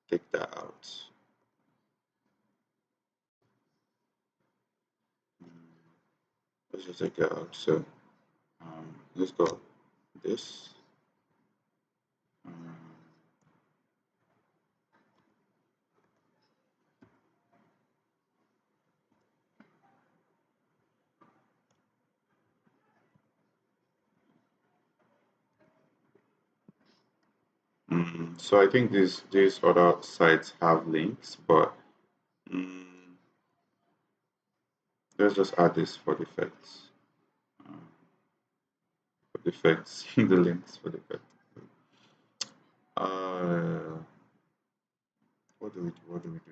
take that out. Let's just take that out. So let's go this. Um, so I think these other sites have links, but mm, let's just add this for the effects. Um, for the effects, the links for the effect. Uh, what do we do? What do we do?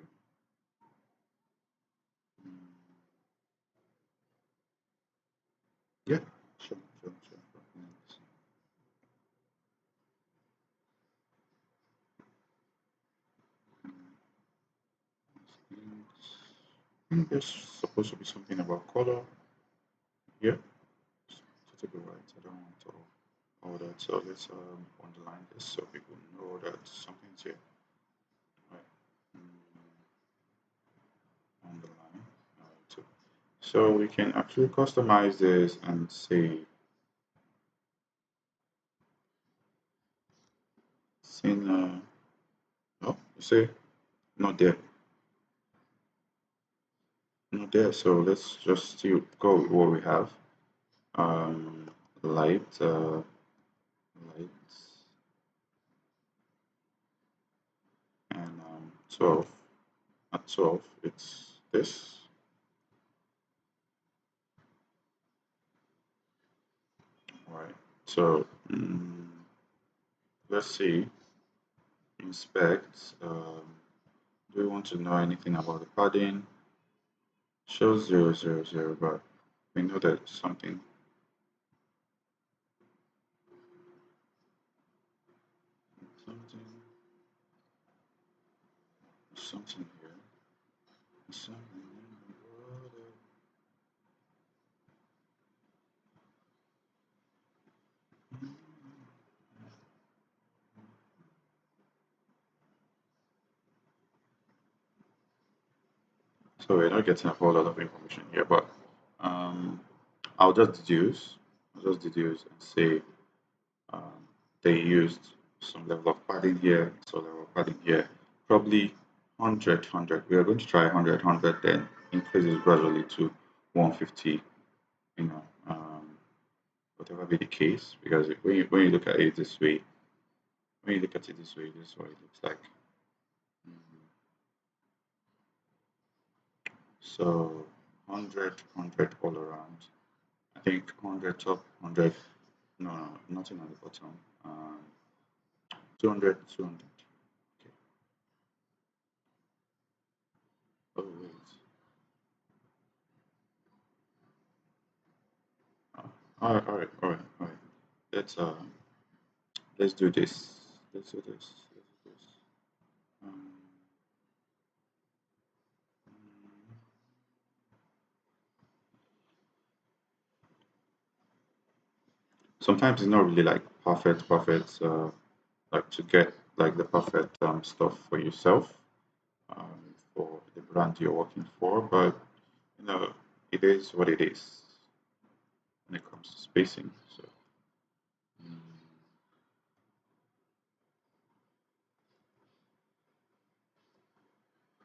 Mm, yeah, sure. Links. Links. I think there's supposed to be something about color. Yeah, to the right. I don't want all that. So let's underline this so people know that something's here. Right. Underline. Alright. So we can actually customize this and say, sin, oh, you say not there, not there. So let's just still go with what we have. Um, light, light, and 12. At 12, it's this. All right. So let's see. Inspect. Do we want to know anything about the padding? Shows 000, but we know that something, something here. Something in the water. So we're not getting a whole lot of information here, but um, I'll just deduce. I'll just deduce and say um, they used some level of padding here, some level of padding here, probably 100. We are going to try 100, then increase it gradually to 150. You know, whatever be the case, because when you look at it this way, when you look at it this way, this is what it looks like. Mm, So 100 all around. I think 100 top, 100. No, nothing on the bottom. 200. Okay. Oh wait. All right. Let's let's do this. Let's do this. Let's do this. Um, Sometimes it's not really like perfect. Like to get like the perfect stuff for yourself, for the brand you're working for, but you know, it is what it is when it comes to spacing. So mm,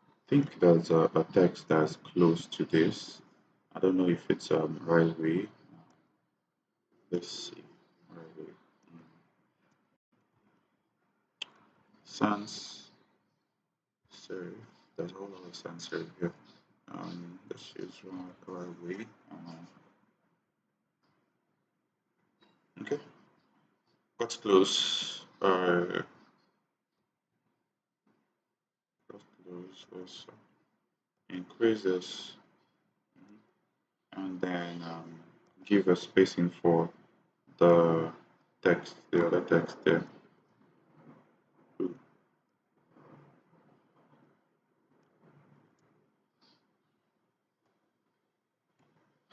I think there's a text that's close to this. I don't know if it's railway. Let's see. Railway. Sans serif. There's a whole lot of sans serif here. Let's use railway. Okay, got close. Got close. Let's increase this and then give a spacing for the text, the other text there.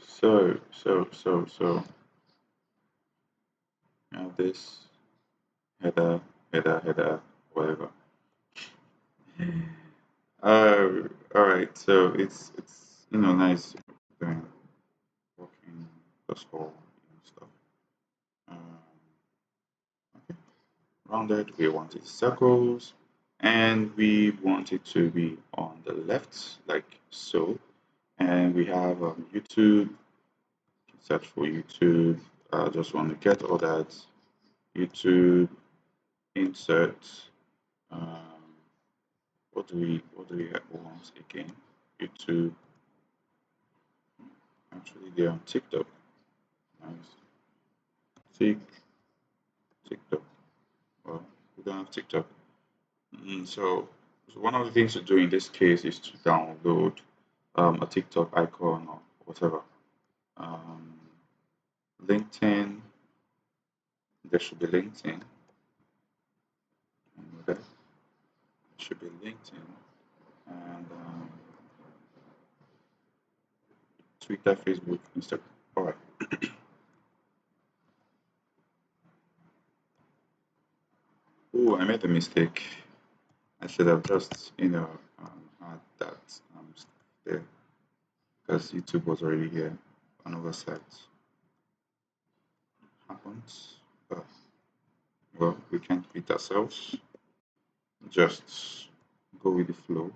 So this header, whatever. All right. So it's nice doing working plus all stuff. Um, okay. Rounded. We want it circles, and we want it to be on the left, like so. And we have YouTube. Search for YouTube. I just want to get all that. YouTube insert. Um, what do we want again? YouTube. Actually, they're on TikTok. Nice. Tik TikTok. Well, we don't have TikTok. So one of the things to do in this case is to download a TikTok icon or whatever. Um, LinkedIn. There should be LinkedIn. Okay. Should be LinkedIn and Twitter, Facebook, Instagram. All right. Oh, I made a mistake. I should have just, had that there because YouTube was already here. Another site happens, but well, we can't beat ourselves. Just go with the flow.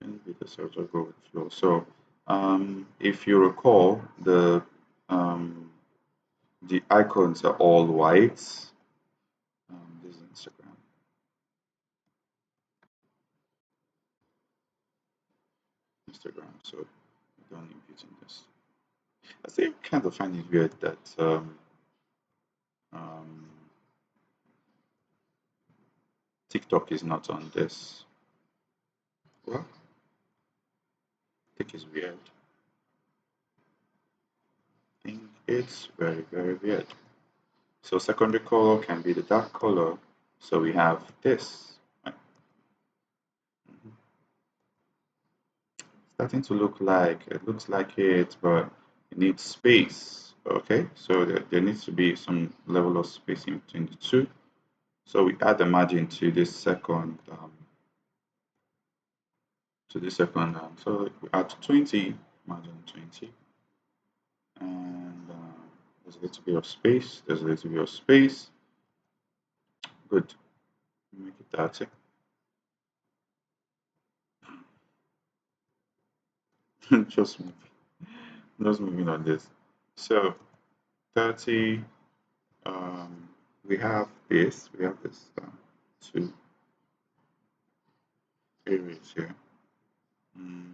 And beat ourselves, just go with the flow. So, if you recall, the icons are all white. This is Instagram. Instagram. So, we don't impute in this. I still kind of find it weird that um, TikTok is not on this. Well, I think it's weird. I think it's very, very weird. So secondary color can be the dark color. So we have this. Right? Mhm. Starting to look like it looks like it, but it needs space. Okay, so there needs to be some level of spacing between the two. So we add the margin to the second. So we add 20, margin 20, and there's a little bit of space. There's a little bit of space. Good. Make it 30. just move, just moving on this. So 30. Um, we have this. We have this two areas here. Mm,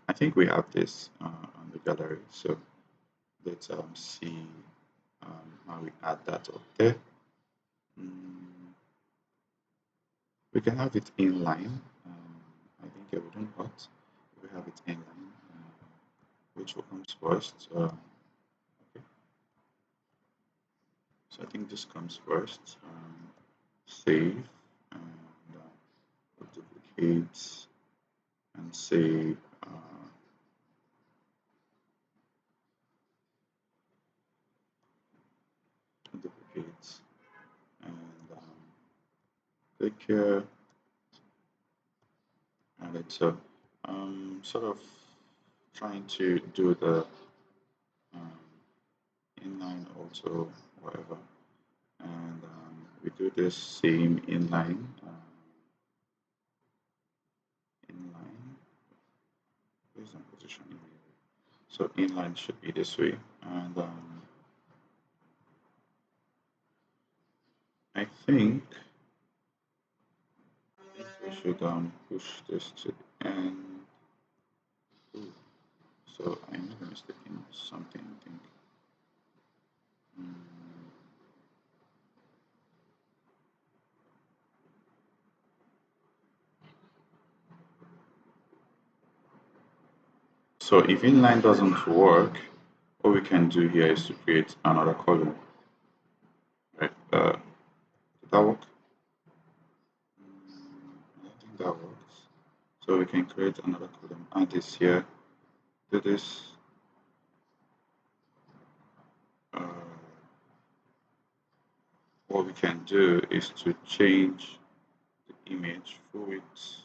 I think we have this on the gallery. So let's see how we add that up there. Mm, we can have it inline. I think it wouldn't hurt. We have it inline. Which one comes first? Okay. So I think this comes first. Save and duplicate and save. Duplicate and click here, and it's sort of trying to do the um, inline also, whatever, and we do this same inline based on positioning. So inline should be this way, and I think we should push this to the end. Ooh, so I made a mistake in something, I think. Mm, So if inline doesn't work, what we can do here is to create another column, right? Did that work? I don't think that works. So we can create another column, add this here, do this, what we can do is to change the image full width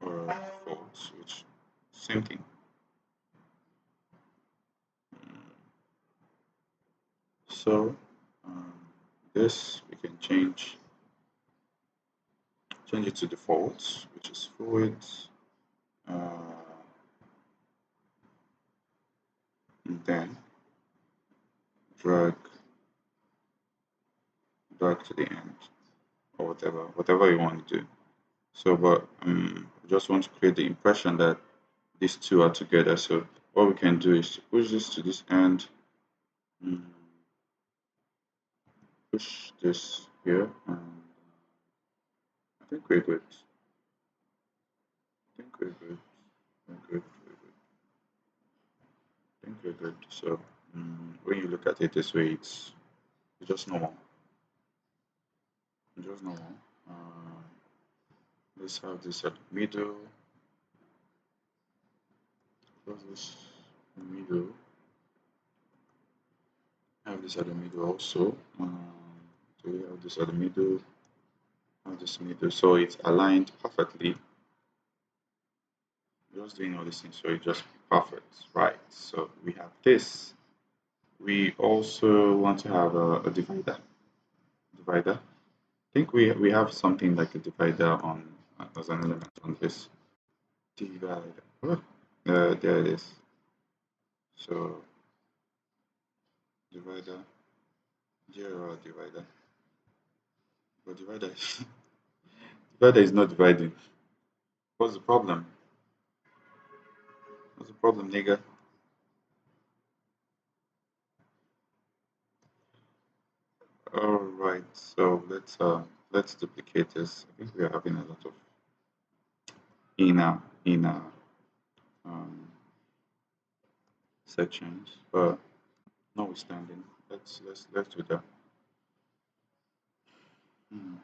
or default, which same thing. So this we can change it to default, which is full width, and then drag to the end, or whatever you want to do. So, but I just want to create the impression that these two are together. So what we can do is to push this to this end, push this here, and I think we're good. I think we're good. We're good. We're good. I think we're good. So when you look at it this way, it's just normal. Just normal. Let's have this at the middle. Close this in the middle. Have this at the middle also. So we have this at the middle. Have this middle. So it's aligned perfectly. Just doing all these things so it just perfect, right? So we have this. We also want to have a divider. I think we have something like a divider on as an element on this divider. Oh, there it is. So divider, divider. But divider is not dividing. What's the problem? What's the problem, nigga? All right. So let's duplicate this. I think we are having a lot of inner um, sections, but notwithstanding, let's do that. Hmm.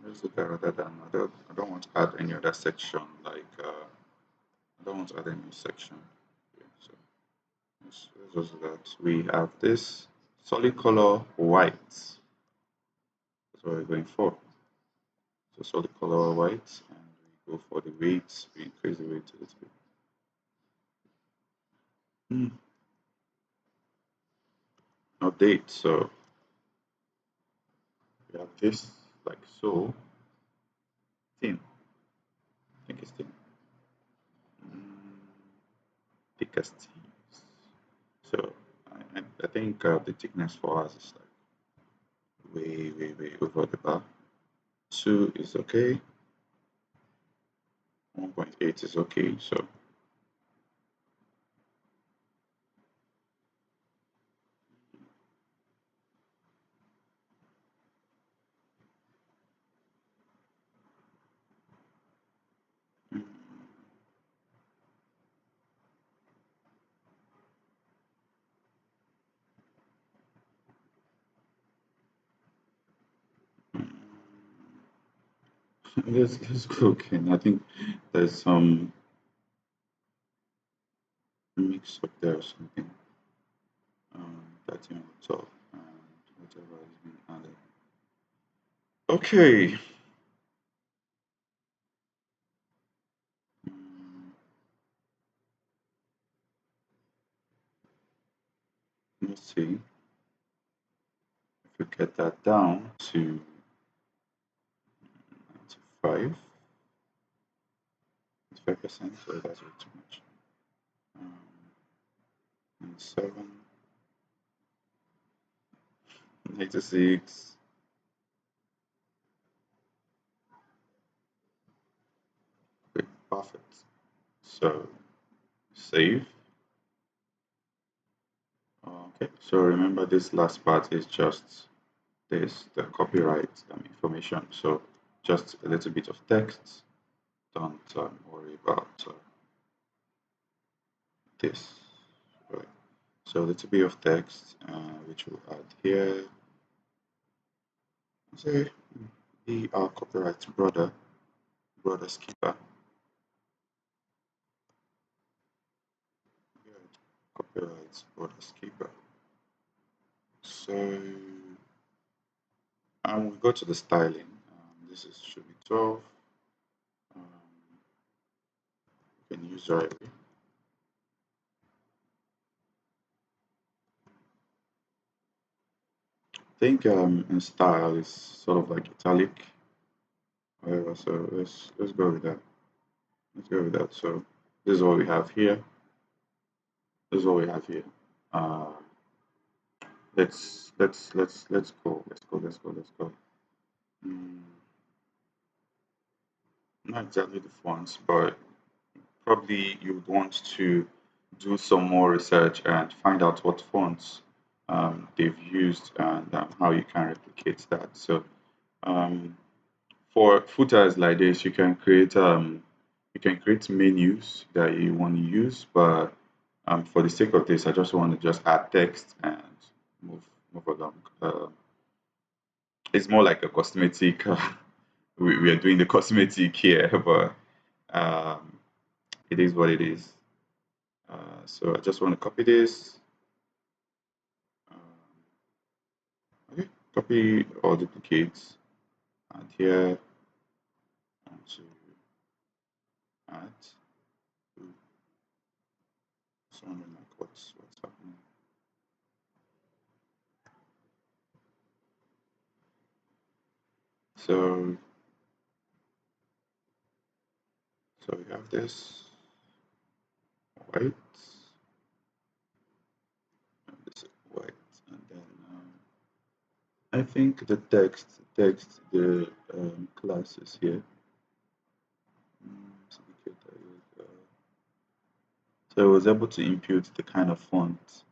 Let's do that rather than I don't want to add any other section like I don't want to add any section. Okay, so let's just do that. We have this solid color white. That's what we're going for. So solid color white, and we go for the weight. We increase the weight a little bit. Update. So we have this like so. Thin. I think it's thin. Thickest things. So I think the thickness for us is like way over the bar. 2 is okay. 1.8 is okay. So let's go again. I think there's some mix up there or something. 13 on the top and whatever has been added. Okay. Mm, let's see if we get that down to 95%. So that's way too much. And 7, 96. Okay, perfect. So save. Okay, so remember this last part is just this, the copyright information. So just a little bit of text. Don't worry about this. Right. So a little bit of text, which we'll add here. Say, be our copyright brother keeper. Copyright brother keeper. So we go to the styling. This is should be 12. Um, you can use right. I think in style is sort of like italic. However, so let's go with that. Let's go with that. So this is what we have here. This is what we have here. Uh, let's go. Let's go. Mm, not exactly the fonts, but probably you would want to do some more research and find out what fonts they've used and how you can replicate that. So um, for footers like this, you can create menus that you want to use, but for the sake of this, I just want to just add text and move move along. It's more like a cosmetic. We are doing the cosmetic here, but um, it is what it is. So I just want to copy this. Okay, copy or duplicate, and here I want to add. So wondering like what's happening. So we have this white, and this white, and then I think the text the classes here. So I was able to impute the kind of font,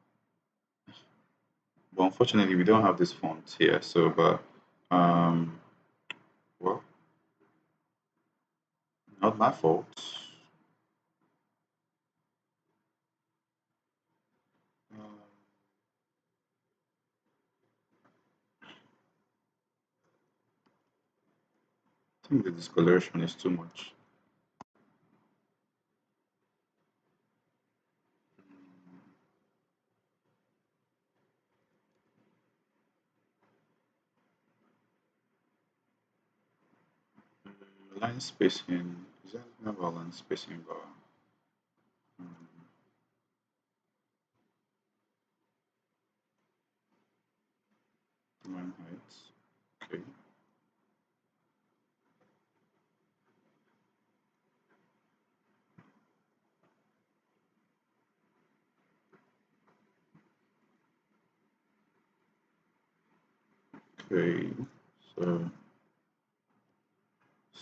but unfortunately we don't have this font here. So, but well, not my fault. Uh, I think the discoloration is too much. Line spacing, is that never line spacing, but line heights. Okay. Okay. So,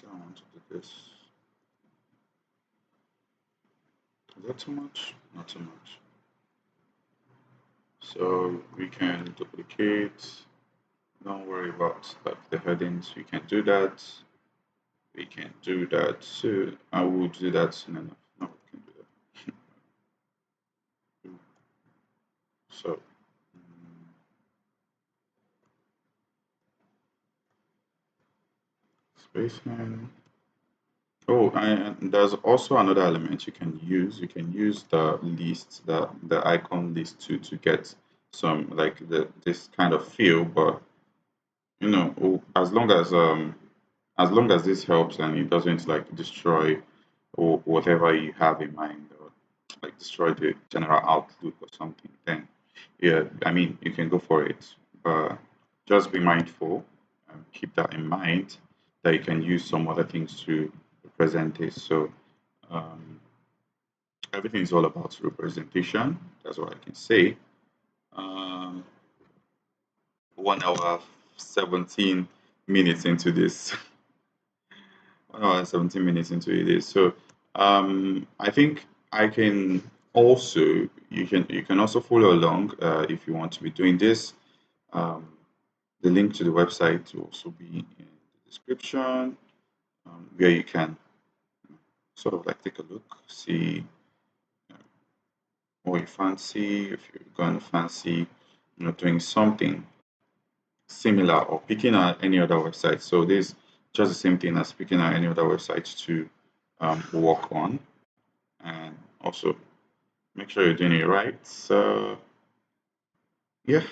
I want to do this. Is that too much? Not too much. So we can duplicate. Don't worry about like the headings. We can do that. We can do that. So I will do that soon enough. No, we can do that. So spacing. Oh, and there's also another element you can use. You can use the list, the icon list to get some like this kind of feel. But you know, as long as this helps and it doesn't like destroy or whatever you have in mind or like destroy the general outlook or something, then yeah, I mean you can go for it. But just be mindful and keep that in mind that you can use some other things to represent this. So um, everything is all about representation. That's what I can say. Um, 1 hour 17 minutes into this. 1 hour 17 minutes into it. So I think I can also you can also follow along if you want to be doing this. Um, the link to the website will also be in the description, where you can sort of like take a look, see what you fancy. If you're going to fancy, doing something similar or picking out any other website. So this just the same thing as picking out any other websites to work on, and also make sure you're doing it right. So yeah,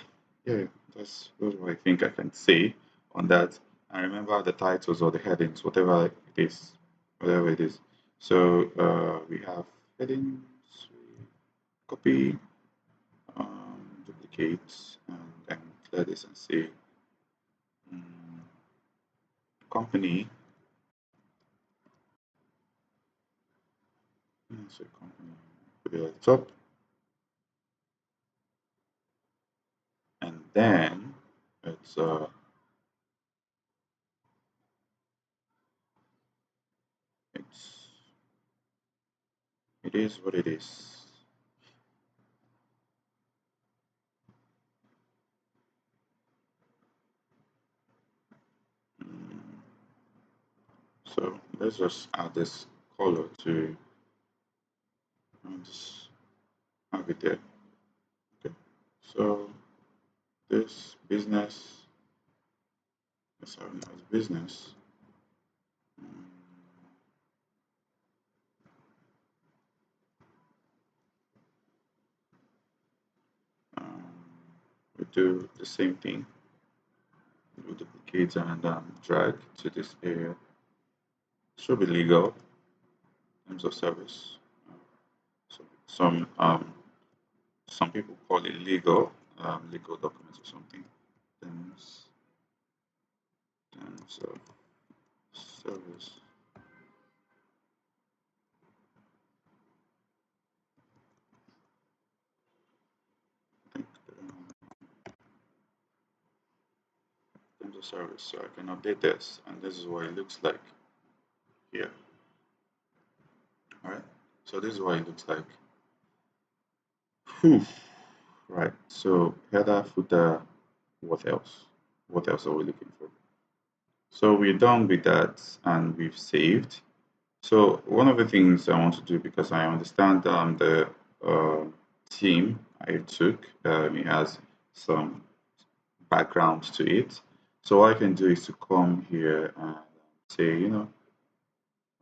yeah, That's what I think I can say on that. And remember the titles or the headings, whatever it is, whatever it is. So we have headings, we copy, duplicate, and then clear this and say mm, company. So company, put it at the top, and then it's it's it is what it is. Mm, So let's just add this color to just have it there. Okay. So this business, let's have it as business. Mm, Um, we do the same thing. We duplicate and drag to this area. Should be legal terms of service. So some people call it legal, legal documents or something. Terms terms of service. I think terms of service. So I can update this, and this is what it looks like here. All right. So this is what it looks like. Whew. Right. So header, footer. What else? What else are we looking for? So we're done with that, and we've saved. So one of the things I want to do, because I understand the uh, team I took, it has some background to it. So what I can do is to come here and say, I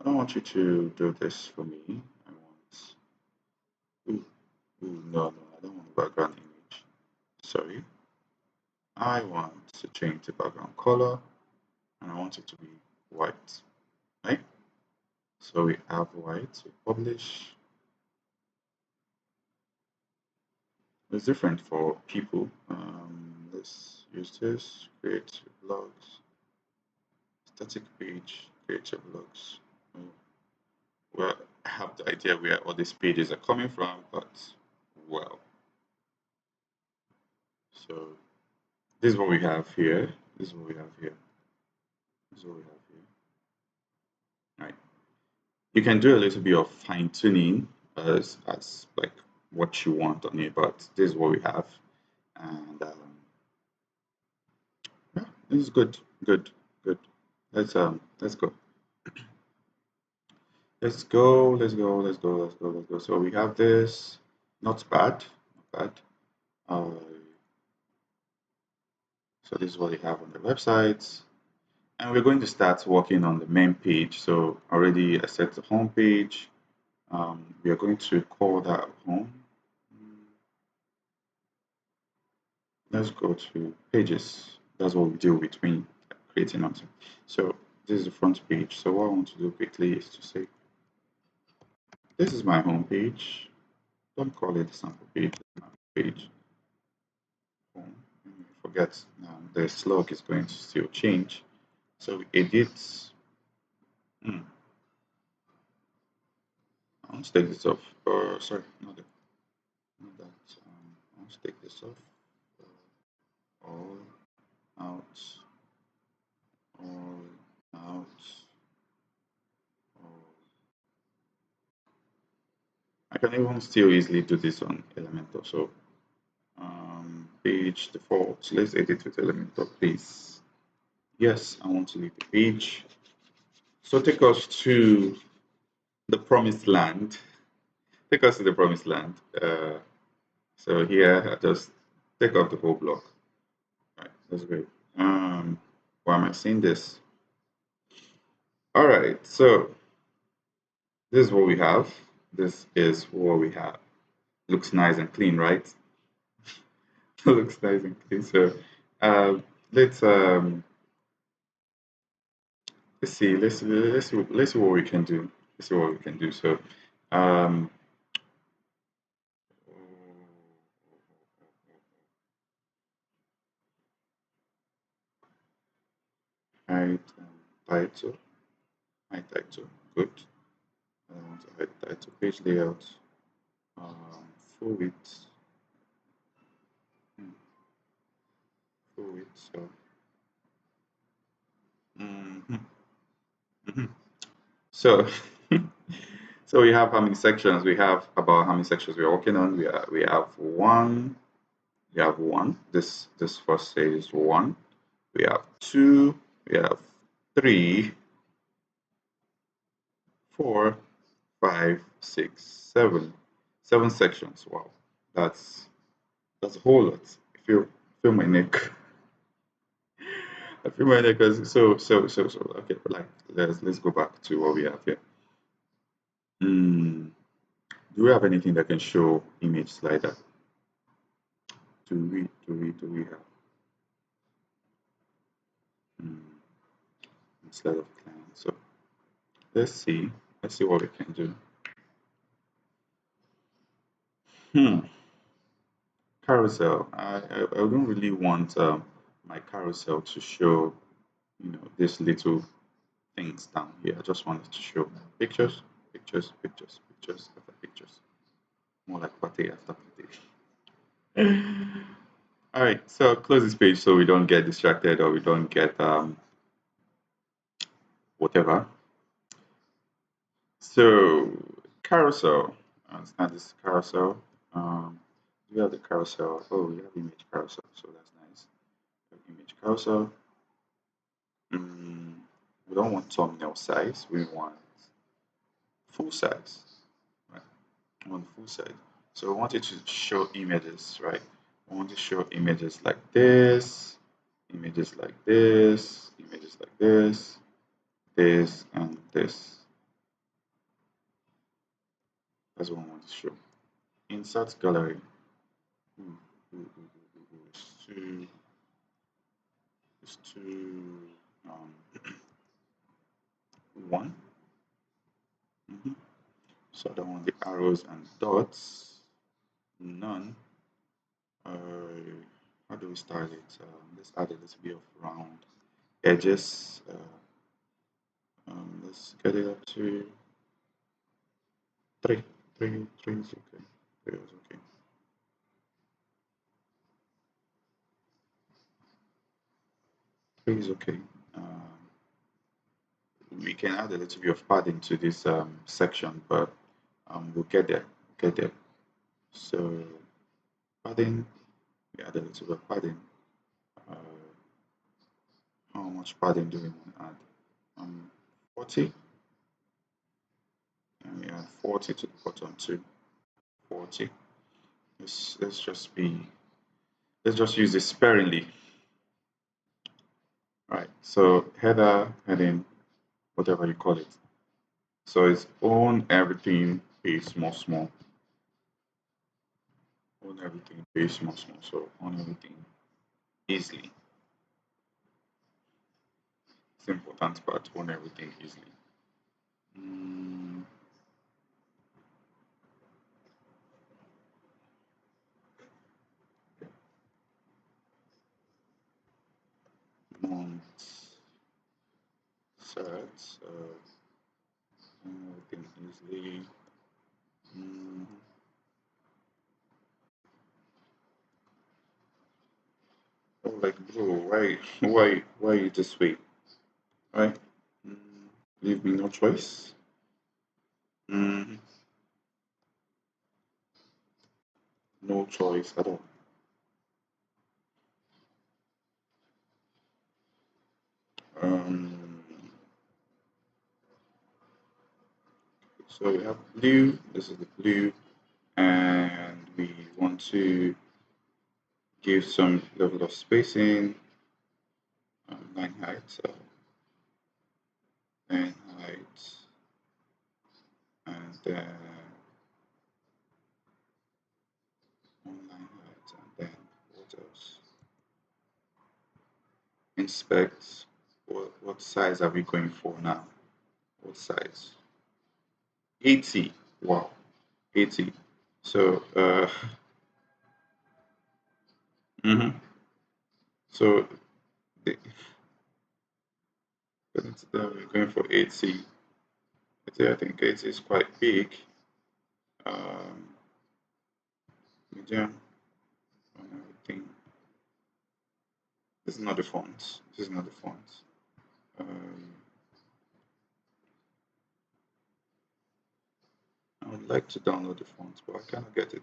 don't want you to do this for me. I want, ooh, no, I don't want a background image. Sorry. I want to change the background color and I want it to be white, right? So we have white, we publish. It's different for people. Let's use this, create blogs, static page, create your blogs. Well, I have the idea where all these pages are coming from, but well, so this is what we have here. This is what we have here. This is what we have here. Right. You can do a little bit of fine tuning as like what you want on it, but this is what we have, and yeah, this is good, good, good. Let's go. Let's go, let's go, let's go, let's go, let's go. So we have this, not bad, not bad. Uh, so this is what we have on the website. And we're going to start working on the main page. So already I set the home page. We are going to call that home. Let's go to pages. That's what we do between creating something. So this is the front page. So what I want to do quickly is to say, this is my home page. Don't call it sample page, my page. Home. Forget the slug is going to still change. So edit. Hmm, I want to take this off. Sorry, not that. I want to take this off. All out, all out, all. I can even still easily do this on Elementor. So page default. Let's edit with Elementor, please. Yes, I want to leave the page. So take us to the promised land. Take us to the promised land. So here, I just take off the whole block. All right, that's great. Why am I seeing this? All right, so this is what we have. This is what we have. Looks nice and clean, right? Looks nice and clean. So Uh, let's let's see, let's see what we can do. Let's see what we can do. So, um, hide title, hide title, good. I want to hide title, page layout, full width, hmm, full width. So, mhm, mhm. So, so we have how many sections? We have about how many sections we are working on? We have one. We have one. This first stage is one. We have two. We have three, four, five, six, seven. Seven sections. Wow, that's a whole lot. I feel my neck. I feel my neck. So. Okay, like let's go back to what we have here. Hmm. Do we have anything that can show image slider? Do we have instead of client? So let's see. Let's see what we can do. Hmm. Carousel. I don't really want my carousel to show these little things down here. I just want it to show pictures, pictures, pictures, pictures after pictures. More like party after party. All right. So close this page so we don't get distracted or we don't get whatever. So carousel. It's not this carousel. We have the carousel. Oh, we have image carousel, so that's nice. Image carousel. Mm, we don't want thumbnail size. We want full size. Right? We want full size. So we want it to show images, right? We want to show images like this, images like this, images like this, and this. That's what we want to show. Insert gallery. Ooh, ooh, ooh, ooh, ooh, ooh. It's too um, one. Mhm. So I don't want the arrows and dots. None. How do we style it? Let's add a little bit of round edges. Let's get it up to three. Three is okay. Three is okay. Three is okay. We can add a little bit of padding to this section, but we'll get there. Get there. So padding, we add a little bit of padding. Uh, how much padding do we want to add? 40, and we add 40 to the bottom too. 40. Let's just be. Let's just use this sparingly. Right. So header, heading, whatever you call it. So it's own everything is small, small. Own everything is small, small. So own everything easily. It's the important part. Own everything easily. Mm, month set. Own everything easily. Mm, oh, like bro, why you this way? Right? Mm, leave me no choice. Mm, no choice at all. Um, so we have blue, this is the blue, and we want to give some level of spacing, line height, line height, and then one line height, and then what else? inspect what size are we going for now? What size? 80. Wow, 80. So mhm. So the, we're going for 80. I think 80 is quite big. Medium and everything. This is not the font. This is not the font. Um, I would like to download the font, but I cannot get it.